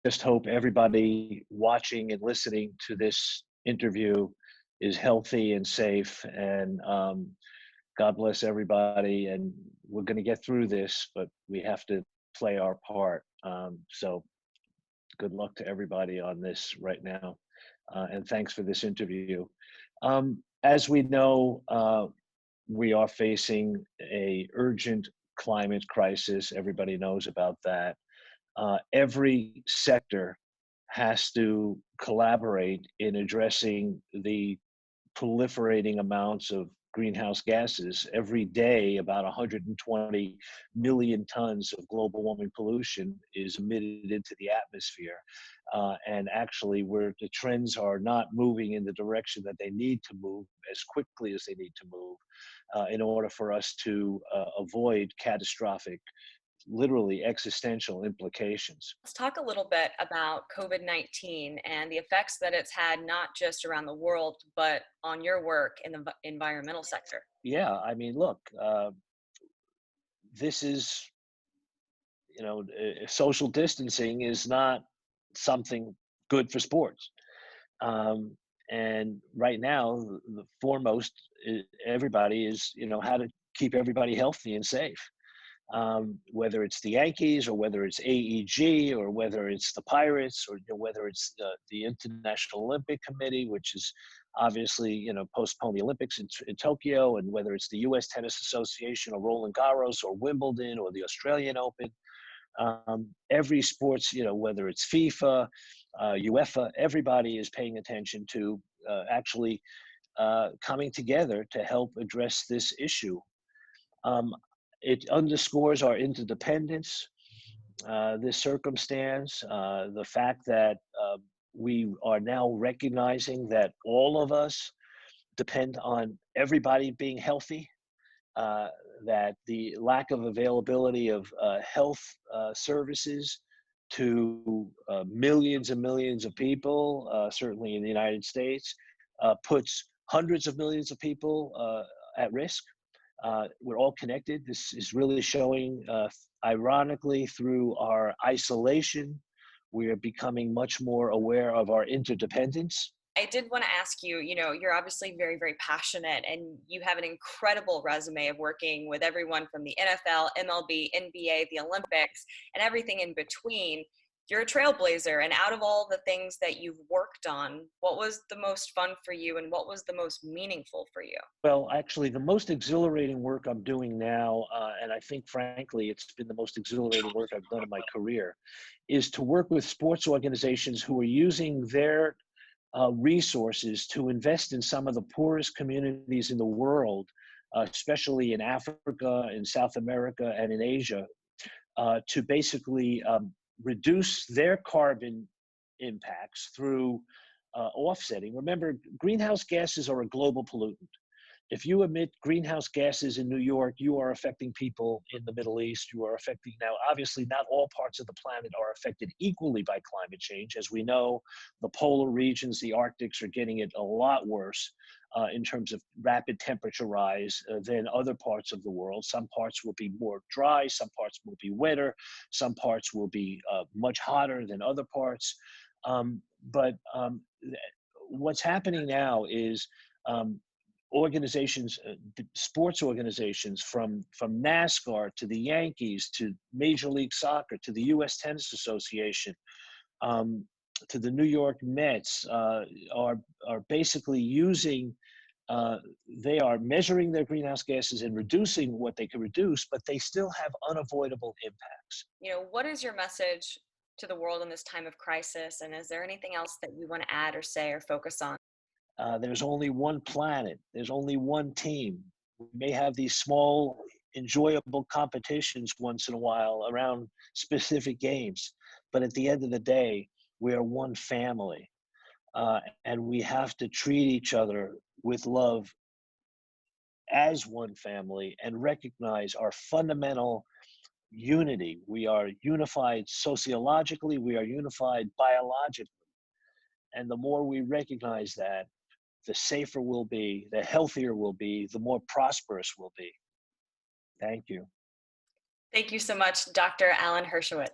just hope everybody watching and listening to this interview is healthy and safe. And God bless everybody. And we're going to get through this, but we have to play our part. So good luck to everybody on this right now. And thanks for this interview. As we know, we are facing a urgent climate crisis. Everybody knows about that. Every sector has to collaborate in addressing the proliferating amounts of greenhouse gases. Every day, about 120 million tons of global warming pollution is emitted into the atmosphere. And actually, where the trends are not moving in the direction that they need to move as quickly as they need to move in order for us to avoid catastrophic, literally existential implications. Let's talk a little bit about COVID-19 and the effects that it's had not just around the world, but on your work in the environmental sector. Yeah, I mean, look, this is, social distancing is not something good for sports. And right now, the foremost, everybody is, how to keep everybody healthy and safe. Whether it's the Yankees or whether it's AEG or whether it's the Pirates or whether it's the International Olympic Committee, which is obviously, postpone the Olympics in Tokyo, and whether it's the U.S. Tennis Association or Roland Garros or Wimbledon or the Australian Open. Every sports, whether it's FIFA, UEFA, everybody is paying attention to actually coming together to help address this issue. It underscores our interdependence, this circumstance, the fact that we are now recognizing that all of us depend on everybody being healthy, that the lack of availability of health services to millions and millions of people, certainly in the United States, puts hundreds of millions of people at risk. We're all connected. This is really showing, ironically, through our isolation, we are becoming much more aware of our interdependence. I did want to ask you, you're obviously very, very passionate and you have an incredible resume of working with everyone from the NFL, MLB, NBA, the Olympics, and everything in between. You're a trailblazer, and out of all the things that you've worked on, what was the most fun for you and what was the most meaningful for you? Well, actually, the most exhilarating work I'm doing now, and I think, frankly, it's been the most exhilarating work I've done in my career, is to work with sports organizations who are using their resources to invest in some of the poorest communities in the world, especially in Africa, in South America, and in Asia, to basically reduce their carbon impacts through offsetting. Remember, greenhouse gases are a global pollutant. If you emit greenhouse gases in New York, you are affecting people in the Middle East. You are affecting, now, obviously, not all parts of the planet are affected equally by climate change. As we know, the polar regions, the Arctics, are getting it a lot worse in terms of rapid temperature rise than other parts of the world. Some parts will be more dry, some parts will be wetter, some parts will be much hotter than other parts. But what's happening now is organizations, sports organizations, from NASCAR to the Yankees to Major League Soccer to the U.S. Tennis Association to the New York Mets are basically using. They are measuring their greenhouse gases and reducing what they can reduce, but they still have unavoidable impacts. What is your message to the world in this time of crisis? And is there anything else that you want to add or say or focus on? There's only one planet. There's only one team. We may have these small, enjoyable competitions once in a while around specific games, but at the end of the day, we are one family, and we have to treat each other with love as one family and recognize our fundamental unity. We are unified sociologically, we are unified biologically. And the more we recognize that, the safer we'll be, the healthier we'll be, the more prosperous we'll be. Thank you. Thank you so much, Dr. Alan Hershkowitz.